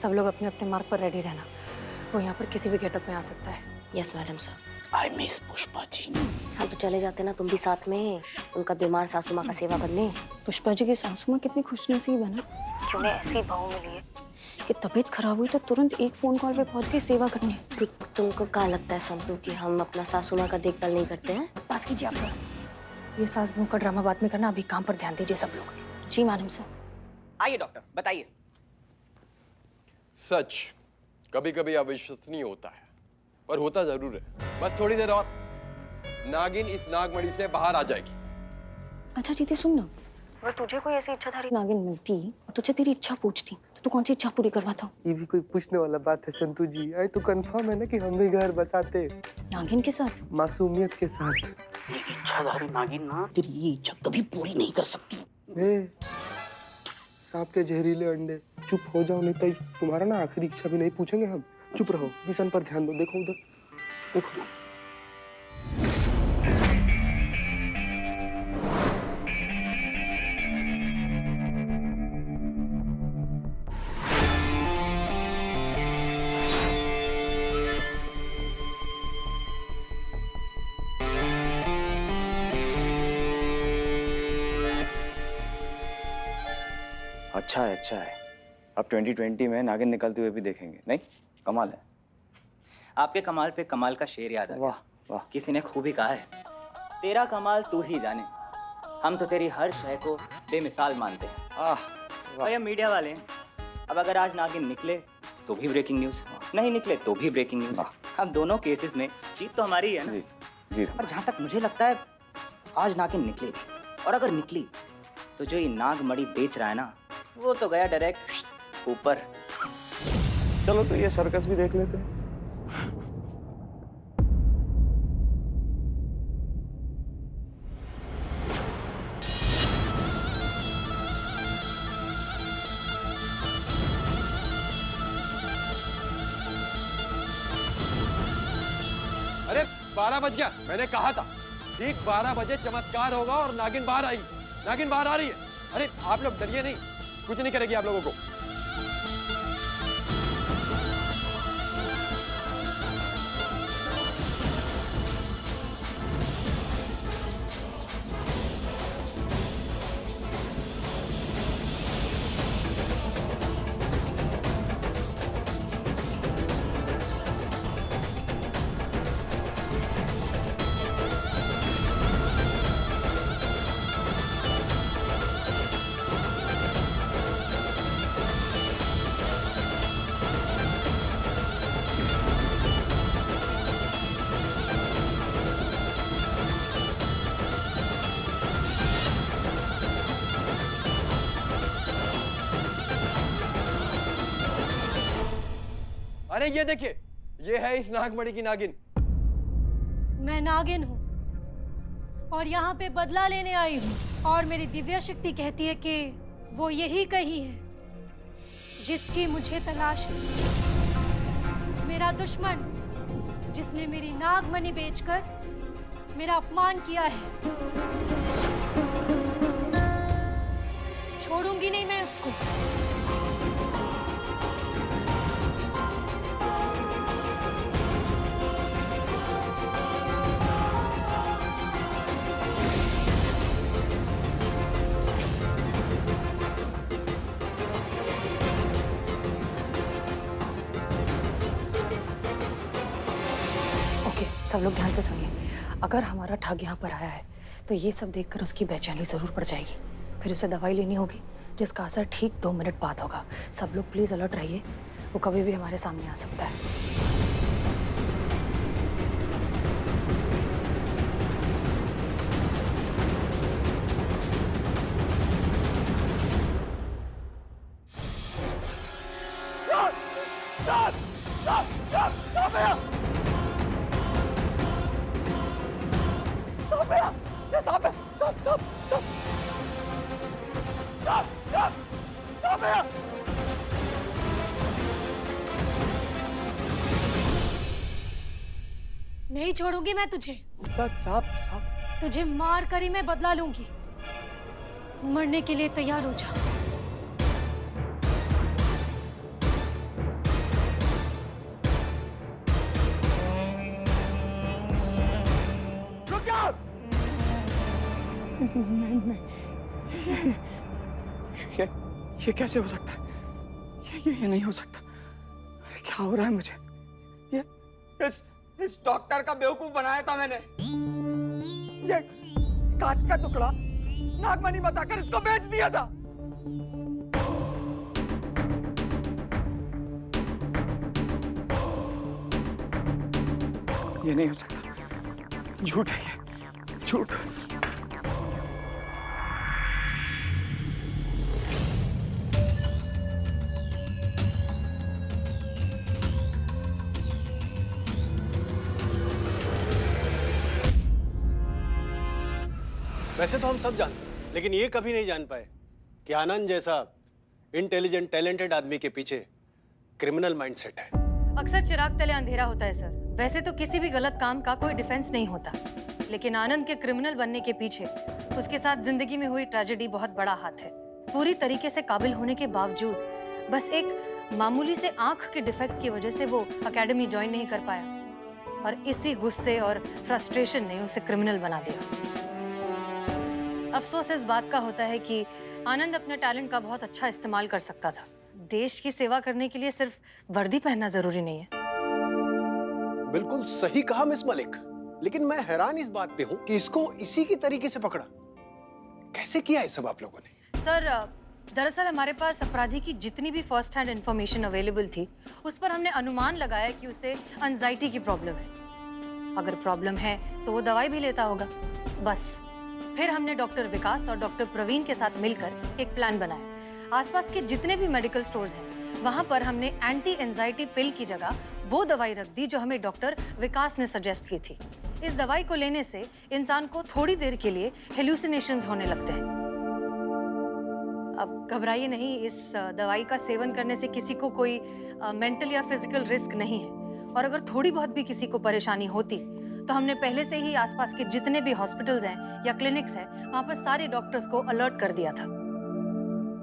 सब लोग अपने अपने मार्ग पर रेडी रहना। वो यहाँ पर किसी भी गेटअप में आ सकता है। Yes madam sir. I miss Pushpa ji. हम तो चले जाते ना, तुम भी साथ में उनका बीमार सासू माँ का सेवा करने। पुष्पा जी की सासू माँ कितनी खुशनसीब है ना, कि उन्हें ऐसी बहू मिली है कि तबीयत खराब हुई तो तुरंत एक फोन कॉल पे पहुंच के सेवा करने। तुमको क्या लगता है संतू कि हम अपना सासू माँ का देखभाल नहीं करते हैं? बस कीजिए आप लोग, ये सास बहू का ड्रामा बाद में करना, अभी काम पर ध्यान दीजिए सब लोग। जी मैडम सर। आइए डॉक्टर बताइए। सच कभी कभी अविश्वसनीय होता है, पर होता जरूर है। बस थोड़ी देर और, नागिन इस नागमणि से बाहर आ जाएगी। अच्छा जीती सुन ना, अगर तुझे कोई ऐसी इच्छाधारी नागिन मिलती और तुझे तेरी इच्छा पूछती तो तू कौन सी इच्छा पूरी करवाता? ये भी कोई पूछने वाला बात है संतू जी? आई तो कंफर्म है ना कि हम भी घर बसाते नागिन के साथ, मासूमियत के साथ। ये इच्छाधारी नागिन ना तेरी ये इच्छा कभी पूरी नहीं कर सकती। सांप के जहरीले अंडे, चुप हो जाओ नहीं तो तुम्हारा ना आखिरी इच्छा भी नहीं पूछेंगे हम। चुप रहो, मिशन पर ध्यान दो। देखो उधर देखो। अच्छा है। अब 2020 में नागिन निकलते हुए भी देखेंगे। नहीं, कमाल है। आपके कमाल पे कमाल का शेर याद आ गया। वाह वाह। किसी ने खूब ही कहा है, तेरा कमाल तू ही जाने। हम तो तेरी हर शय को बेमिसाल मानते हैं। और ये मीडिया वाले हैं। अब अगर आज नागिन निकले तो भी ब्रेकिंग न्यूज, नहीं निकले तो भी ब्रेकिंग न्यूज। अब दोनों केसेस में जीत तो हमारी है ना। जी जी। और जहां तक मुझे लगता है आज नागिन निकलेगी, और अगर निकली तो जो ये नागमणि बेच रहा है ना, वो तो गया डायरेक्ट ऊपर। चलो तो ये सर्कस भी देख लेते हैं। अरे 12 बज गया, मैंने कहा था ठीक 12 बजे चमत्कार होगा और नागिन बाहर आएगी। नागिन बाहर आ रही है। अरे आप लोग डरिए नहीं, कुछ नहीं करेगी आप लोगों को। अरे ये देखिए, ये है इस नागमणि की नागिन। मैं नागिन हूँ और यहाँ पे बदला लेने आई हूँ, और मेरी दिव्य शक्ति कहती है कि वो यही कही है जिसकी मुझे तलाश है। मेरा दुश्मन जिसने मेरी नागमणि बेचकर मेरा अपमान किया है, छोड़ूंगी नहीं मैं उसको। सब लोग ध्यान से सुनिए। अगर हमारा ठग यहाँ पर आया है तो ये सब देखकर उसकी बेचैनी जरूर पड़ जाएगी। फिर उसे दवाई लेनी होगी जिसका असर ठीक 2 मिनट बाद होगा। सब लोग प्लीज अलर्ट रहिए, वो कभी भी हमारे सामने आ सकता है। नहीं छोड़ूंगी मैं तुझे। साहब तुझे मार कर ही मैं बदला लूंगी। मरने के लिए तैयार हो जा। ये कैसे हो सकता है? ये नहीं हो सकता। अरे क्या हो रहा है मुझे? ये इस डॉक्टर का बेवकूफ बनाया था मैंने। ये कांच का टुकड़ा नागमणि बताकर इसको बेच दिया था। ये नहीं हो सकता, झूठ है ये, झूठ। वैसे तो हम सब जानते हैं, लेकिन ये कभी नहीं जान पाए कि आनंद जैसा इंटेलिजेंट टैलेंटेड आदमी के पीछे क्रिमिनल माइंडसेट है। अक्सर चिराग तले अंधेरा होता है सर। वैसे तो किसी भी गलत काम का कोई डिफेंस नहीं होता, लेकिन आनंद के क्रिमिनल बनने के पीछे उसके साथ जिंदगी में हुई ट्रेजेडी बहुत बड़ा हाथ है। पूरी तरीके से काबिल होने के बावजूद बस एक मामूली से आंख के डिफेक्ट की वजह से वो एकेडमी ज्वाइन नहीं कर पाया, और इसी गुस्से और फ्रस्ट्रेशन ने उसे क्रिमिनल बना दिया। अफसोस इस बात का होता है कि आनंद अपने टैलेंट का बहुत अच्छा इस्तेमाल कर सकता था। देश की सेवा करने के लिए सिर्फ वर्दी पहनना जरूरी नहीं है। बिल्कुल सही कहा मिस मलिक, लेकिन मैं हैरान इस बात पे हूँ कि इसको इसी की तरीके से पकड़ा कैसे किया है सब आप लोगों ने? सर, दरअसल हमारे पास अपराधी की जितनी भी फर्स्ट हैंड इंफॉर्मेशन अवेलेबल थी, उस पर हमने अनुमान लगाया कि उसे एंजाइटी की प्रॉब्लम है। अगर प्रॉब्लम है तो वो दवाई भी लेता होगा, बस। फिर हमने डॉक्टर विकास और डॉक्टर प्रवीण के साथ मिलकर एक प्लान बनाया। आसपास के जितने भी मेडिकल स्टोर्स हैं, वहां पर हमने एंटी एंजाइटी पिल की जगह वो दवाई रख दी जो हमें डॉक्टर विकास ने सजेस्ट की थी। इस दवाई को लेने से इंसान को थोड़ी देर के लिए हेलुसिनेशंस होने लगते हैं। अब घबराइए नहीं, इस दवाई का सेवन करने से किसी को कोई मेंटल या फिजिकल रिस्क नहीं है, और अगर थोड़ी बहुत भी किसी को परेशानी होती तो हमने पहले से ही आसपास के जितने भी हॉस्पिटल्स हैं या क्लिनिक्स हैं, वहां पर सारे डॉक्टर्स को अलर्ट कर दिया था।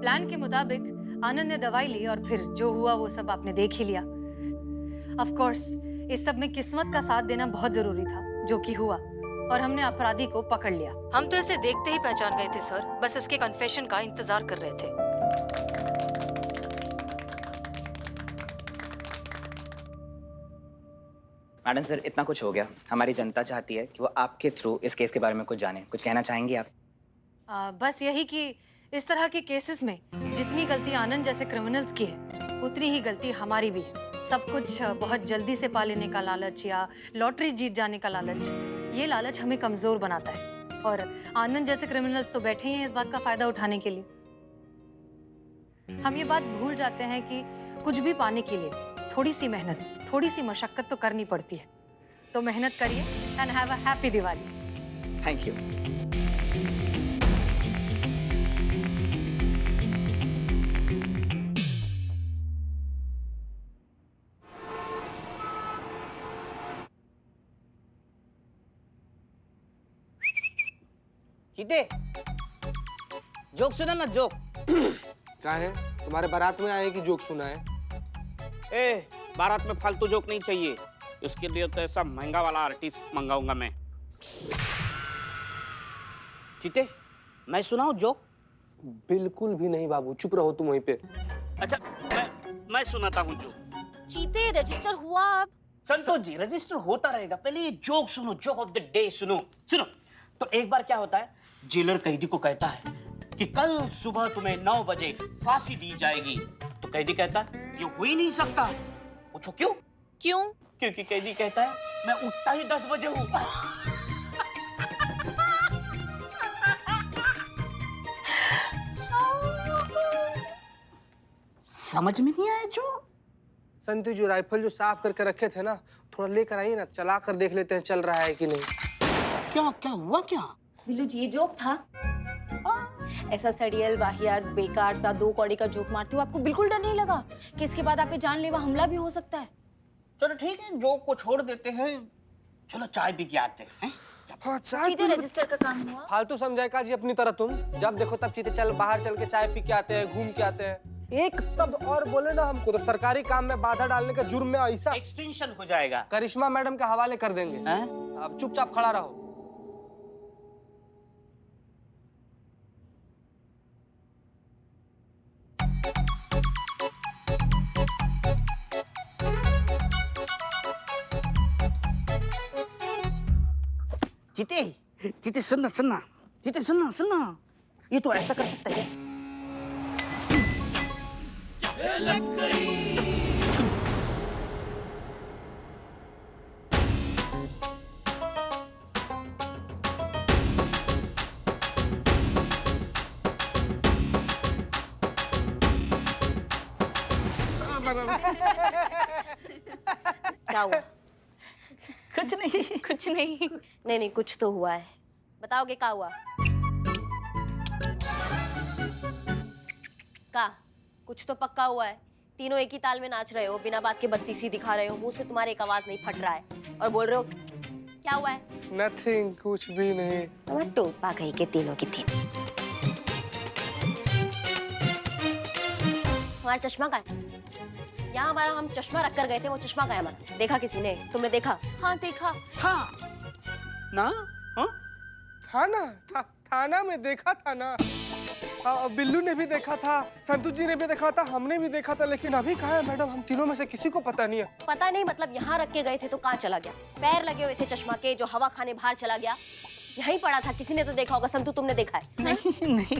प्लान के मुताबिक आनंद ने दवाई ली और फिर जो हुआ वो सब आपने देख ही लिया। ऑफ कोर्स इस सब में किस्मत का साथ देना बहुत जरूरी था, जो कि हुआ, और हमने अपराधी को पकड़ लिया। हम तो इसे देखते ही पहचान गए थे सर, बस इसके कन्फेशन का इंतजार कर रहे थे। मैडम सर, इतना कुछ हो गया, हमारी जनता चाहती है कि वो आपके थ्रू इस केस के बारे में कुछ जाने। कुछ कहना चाहेंगी आप? बस यही कि इस तरह के केसेस में जितनी गलती आनंद जैसे क्रिमिनल्स की है, उतनी ही गलती हमारी भी है। सब कुछ बहुत जल्दी से पा लेने का लालच या लॉटरी जीत जाने का लालच, ये लालच हमें कमजोर बनाता है, और आनंद जैसे क्रिमिनल्स तो बैठे ही हैं इस बात का फायदा उठाने के लिए। हम ये बात भूल जाते हैं कि कुछ भी पाने के लिए थोड़ी सी मेहनत, थोड़ी सी मशक्कत तो करनी पड़ती है। तो मेहनत करिए and have a happy Diwali. Thank you. चीते, जोक सुना ना, जोक। क्या है, तुम्हारे बारात में आए कि जोक सुना है? ए, बारात में फालतू जोक नहीं चाहिए, उसके लिए तो ऐसा महंगा वाला आर्टिस्ट मंगाऊंगा मैं। चीते, मैं सुनाऊं जोक? बिल्कुल भी नहीं बाबू, चुप रहो तुम वहीं पे। अच्छा, मैं सुनाता हूँ जोक। चीते, रजिस्टर हुआ अब? संतोष जी, रजिस्टर होता रहेगा, पहले ये जोक सुनो, जोक ऑफ द डे सुनो। सुनो तो एक बार क्या होता है, जेलर कैदी को कहता है कि कल सुबह तुम्हें 9 बजे फांसी दी जाएगी। तो कैदी कहता है ये हो ही नहीं सकता। पूछो क्यों? क्यों? क्योंकि कैदी कहता है मैं उठता ही 10 बजे हूँ। समझ में नहीं आया जो? संतु जो राइफल जो साफ करके रखे थे ना, थोड़ा लेकर आइए ना, चला कर देख लेते हैं चल रहा है कि नहीं। क्या क्या हुआ क्या? बिल्लू जी, ये जोक था। ऐसा सड़ियल वाहियात बेकार सा 2 कौड़ी का जोक मारती हूँ, आपको बिल्कुल डर नहीं लगा कि इसके बाद आप पे जानलेवा हमला भी हो सकता है? चलो ठीक है, जोक को छोड़ देते हैं, चलो चाय पी के आते हैं। हाँ, चीते, रजिस्टर का काम हुआ? फालतू समझाएगा जी अपनी तरह तुम, जब देखो तब चीते चल बाहर चल के चाय पी के आते हैं, घूम के आते हैं। एक शब्द और बोले ना हमको तो सरकारी काम में बाधा डालने का जुर्म में ऐसा एक्सटेंशन हो जाएगा। करिश्मा मैडम के हवाले कर देंगे। हैं? अब चुपचाप खड़ा रहो। चीते चीते सुनना सुनना, चीते सुनना सुनना, ये तो ऐसा कर सकता है। क्या हुआ? कुछ नहीं। कुछ नहीं। नहीं, कुछ तो हुआ है। बताओगे क्या हुआ? का कुछ तो पक्का हुआ है। तीनों एक ही ताल में नाच रहे हो, बिना बात के बत्तीसी दिखा रहे हो, मुंह से तुम्हारे एक आवाज नहीं फट रहा है और बोल रहे हो क्या हुआ है? नथिंग, कुछ भी नहीं। टोपा कहीं के तीनों की तीन। हमारा चश्मा कहाँ है? यहाँ हमारा हम चश्मा रख कर गए थे, वो चश्मा कहाँ है हमारा? देखा किसी ने? तुमने देखा? हाँ देखा। हाँ ना, हाँ थाना में देखा था ना। बिल्लू ने भी देखा था, संतू जी ने भी देखा था, हमने भी देखा था, लेकिन अभी कहाँ है मैडम? हम तीनों में से किसी को पता नहीं है। पता नहीं मतलब यहाँ रख के गए थे तो कहाँ चला गया? पैर लगे हुए थे चश्मा के, जो हवा खाने बाहर चला गया। यहीं पड़ा था, किसी ने तो देखा होगा। संतू तुमने देखा है? नहीं नहीं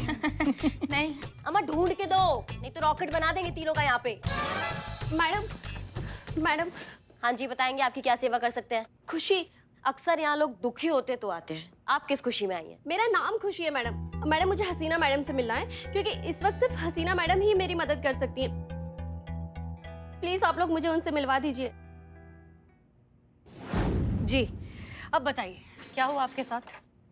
नहीं। अम्मा ढूंढ के दो, नहीं तो रॉकेट बना देंगे तीनों का यहाँ पे। मैडम। हाँ जी, बताएंगे आपकी क्या सेवा कर सकते हैं? खुशी। अक्सर यहाँ लोग दुखी होते तो आते हैं, आप किस खुशी में आई हैं? मेरा नाम खुशी है मैडम। मैडम मुझे हसीना मैडम से मिलना है, क्योंकि इस वक्त सिर्फ हसीना मैडम ही मेरी मदद कर सकती हैं। प्लीज आप लोग मुझे उनसे मिलवा दीजिए। जी, अब बताइए क्या हुआ आपके साथ?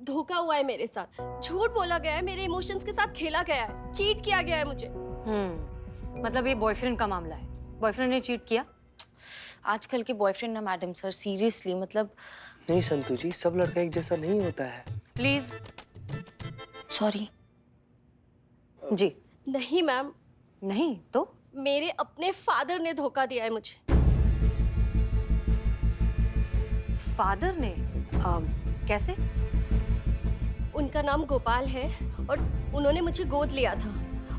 धोखा हुआ है मेरे साथ, झूठ बोला गया है, मेरे इमोशंस के साथ खेला गया है, चीट किया गया है मुझे। मतलब ये बॉयफ्रेंड का मामला है? बॉयफ्रेंड ने चीट किया? आजकल के बॉयफ्रेंड ना मैडम सर, सीरियसली मतलब। नहीं संतू जी, सब लड़का एक जैसा नहीं होता है। प्लीज। सॉरी। जी। नहीं मैम। नहीं तो? मेरे अपने फादर ने धोखा दिया है मुझे। फादर ने? कैसे? उनका नाम गोपाल है और उन्होंने मुझे गोद लिया था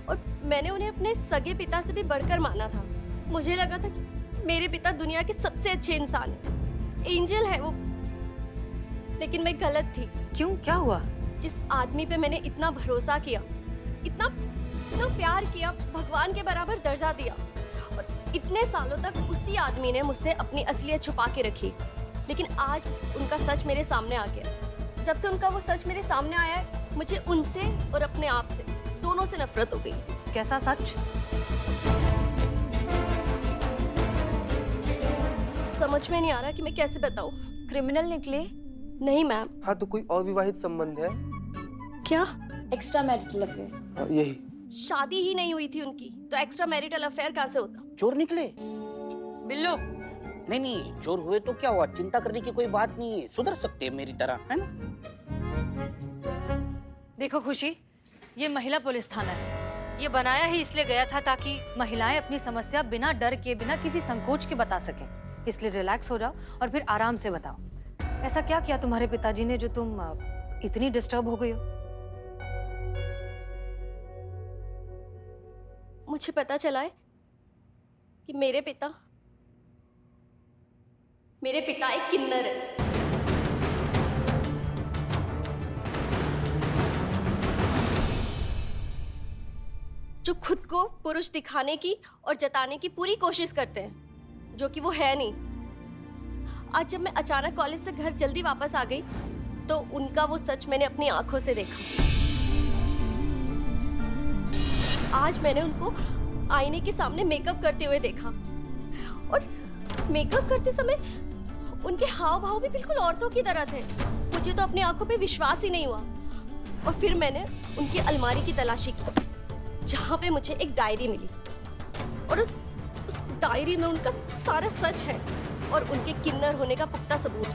और मैंने उन्हें अपने सगे पिता से भी बढ़कर माना था। मुझे लगा था कि मेरे पिता दुनिया के सबसे अच्छे इंसान हैं, एंजल है वो, लेकिन मैं गलत थी। क्यों, क्या हुआ? जिस आदमी पे मैंने इतना भरोसा किया, इतना प्यार किया, भगवान के बराबर दर्जा दिया, और इतने सालों तक उसी आदमी ने मुझसे अपनी असलियत छुपा के रखी। लेकिन आज उनका सच मेरे सामने आ गया। जब से उनका वो सच मेरे सामने आया है, मुझे उनसे और अपने आप से, दोनों से नफरत हो गई। कैसा सच? समझ में नहीं आ रहा कि मैं कैसे बताऊं। क्रिमिनल निकले? नहीं मैम। हाँ तो कोई अविवाहित संबंध है क्या? Extra marital affair. यही। शादी ही नहीं हुई थी उनकी, तो एक्स्ट्रा मैरिटल अफेयर कहाँ से होता? चोर निकले? बिल्लू। नहीं, चोर हुए तो क्या हुआ, चिंता करने की कोई बात नहीं है, सुधर सकते हैं मेरी तरह, है ना? देखो खुशी, ये महिला पुलिस थाना है। ये बनाया ही इसलिए गया था ताकि महिलाएं अपनी समस्या बिना डर के, बिना किसी संकोच के बता सकें। इसलिए रिलैक्स हो जाओ और फिर आराम से बताओ, ऐसा क्या किया तुम्हारे पिताजी ने जो तुम इतनी डिस्टर्ब हो गई हो? मुझे पता चला है कि मेरे पिता एक किन्नर है। जो खुद को पुरुष दिखाने की और जताने की पूरी कोशिश करते हैं, जो कि वो है नहीं। आज जब मैं अचानक कॉलेज से घर जल्दी वापस आ गई, तो उनका वो सच मैंने अपनी आंखों से देखा। आज मैंने उनको आईने के सामने मेकअप करते हुए देखा, और मेकअप करते समय उनके हाव भाव भी बिल्कुल औरतों की तरह थे। मुझे तो अपनी आंखों पे विश्वास ही नहीं हुआ। और फिर मैंने उनकी अलमारी की तलाशी की, जहां पे मुझे एक डायरी मिली, और उस डायरी में उनका सारा सच है और उनके किन्नर होने का पुख्ता सबूत।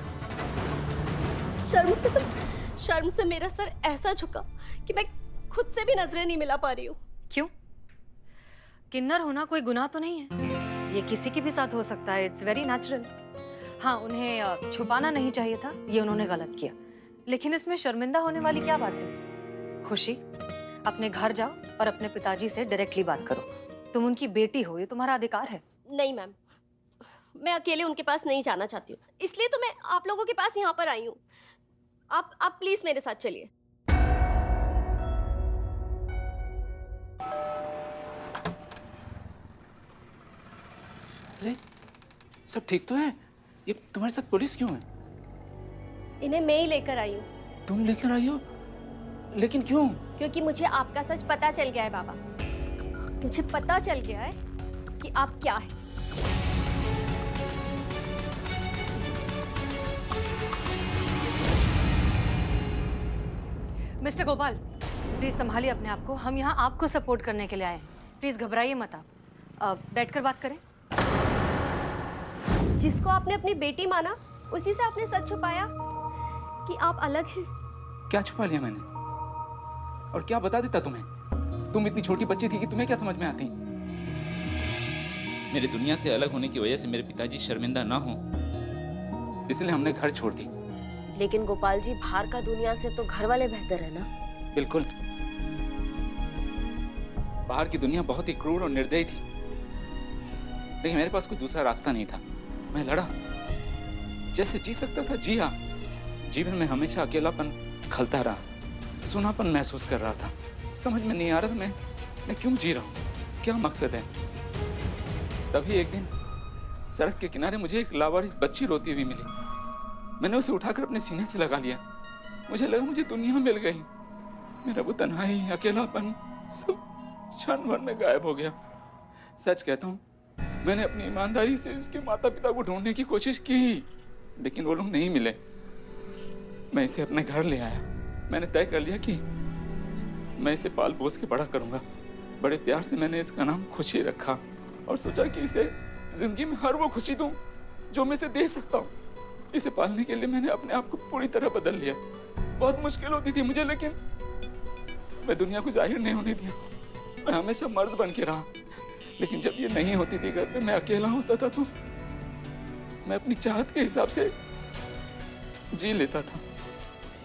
शर्म से मेरा सर ऐसा झुका कि मैं खुद से भी नजरें नहीं मिला पा रही हूँ। क्यों? किन्नर होना कोई गुनाह तो नहीं है, ये किसी के भी साथ हो सकता है, इट्स वेरी नेचुरल। हाँ, उन्हें छुपाना नहीं चाहिए था, ये उन्होंने गलत किया, लेकिन इसमें शर्मिंदा होने वाली क्या बात है? खुशी, अपने घर जाओ और अपने पिताजी से डायरेक्टली बात करो। तुम उनकी बेटी हो, ये तुम्हारा अधिकार है। नहीं मैम, मैं अकेले उनके पास नहीं जाना चाहती हूँ, इसलिए तो मैं आप लोगों के पास यहाँ पर आई हूँ। आप प्लीज मेरे साथ चलिए। अरे सब ठीक तो है? ये तुम्हारे साथ पुलिस क्यों है? इन्हें मैं ही लेकर आई हूँ। तुम लेकर आई हो? लेकिन क्यों? क्योंकि मुझे आपका सच पता चल गया है बाबा। मुझे पता चल गया है कि आप क्या है। मिस्टर गोपाल, प्लीज संभालिए अपने आप को। हम यहाँ आपको सपोर्ट करने के लिए आए हैं। प्लीज घबराइए मत आप। बैठकर बात करें। जिसको आपने अपनी बेटी माना, उसी से आपने सच छुपाया कि आप अलग हैं। क्या छुपा लिया मैंने? और क्या बता देता तुम्हें? तुम इतनी छोटी बच्ची थी कि तुम्हें क्या समझ में आती? मेरे दुनिया से अलग होने की वजह से मेरे पिताजी शर्मिंदा ना हो, इसलिए हमने घर छोड़ दी। लेकिन गोपाल जी, बाहर का दुनिया से तो घर वाले बेहतर है ना? बिल्कुल। बाहर की दुनिया बहुत ही क्रूर और निर्दयी थी, लेकिन मेरे पास कोई दूसरा रास्ता नहीं था। मैं लड़ा, जैसे जी सकता था जिया। जीवन में हमेशा अकेलापन खलता रहा, सुनापन महसूस कर रहा था। समझ में नहीं आ रहा था मैं क्यों जी रहा हूँ, क्या मकसद है। तभी एक दिन सड़क के किनारे मुझे एक लावारिस बच्ची रोती हुई मिली। मैंने उसे उठाकर अपने सीने से लगा लिया। मुझे लगा मुझे दुनिया मिल गई। मेरा वो तन्हाई, अकेलापन सब क्षण भर में गायब हो गया। सच कहता हूँ, मैंने अपनी ईमानदारी से इसके माता पिता को ढूंढने की कोशिश की, लेकिन वो लोग नहीं मिले। मैं इसे अपने घर ले आया। मैंने तय कर लिया कि मैं इसे पाल पोस के बड़ा करूंगा। बड़े प्यार से मैंने इसका नाम खुशी रखा और सोचा कि इसे जिंदगी में हर वो खुशी दूं जो मैं इसे दे सकता हूँ। इसे पालने के लिए मैंने अपने आप को पूरी तरह बदल लिया। बहुत मुश्किल होती थी मुझे, लेकिन मैं दुनिया को जाहिर नहीं होने दिया। मैं हमेशा मर्द बन के रहा, लेकिन जब ये नहीं होती थी घर पे, मैं अकेला होता था तो मैं अपनी चाहत के हिसाब से जी लेता था।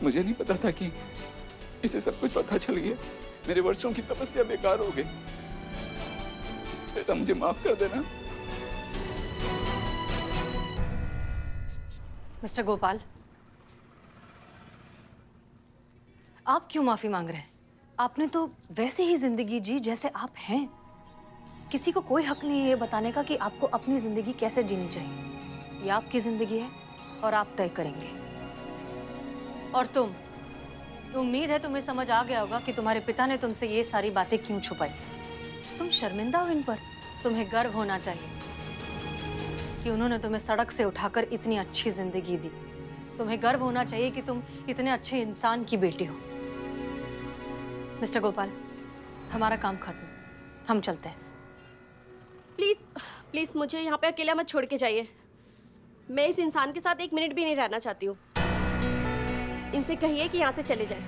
मुझे नहीं पता था कि इसे सब कुछ पता चल गया। मेरे वर्षों की तपस्या बेकार हो गई। बेटा मुझे माफ कर देना। मिस्टर गोपाल, आप क्यों माफी मांग रहे हैं? आपने तो वैसे ही जिंदगी जी जैसे आप हैं। किसी को कोई हक नहीं है ये बताने का कि आपको अपनी जिंदगी कैसे जीनी चाहिए। ये आपकी जिंदगी है और आप तय करेंगे। और तुम, उम्मीद है तुम्हें समझ आ गया होगा कि तुम्हारे पिता ने तुमसे ये सारी बातें क्यों छुपाई। तुम शर्मिंदा हो इन पर। तुम्हें गर्व होना चाहिए कि उन्होंने तुम्हें सड़क से उठाकर इतनी अच्छी जिंदगी दी। तुम्हें गर्व होना चाहिए कि तुम इतने अच्छे इंसान की बेटी हो। मिस्टर गोपाल, हमारा काम खत्म, हम चलते हैं। प्लीज प्लीज मुझे यहाँ पे अकेला मत छोड़ के जाइए। मैं इस इंसान के साथ 1 मिनट भी नहीं रहना चाहती हूँ। इनसे कहिए कि यहाँ से चले जाए।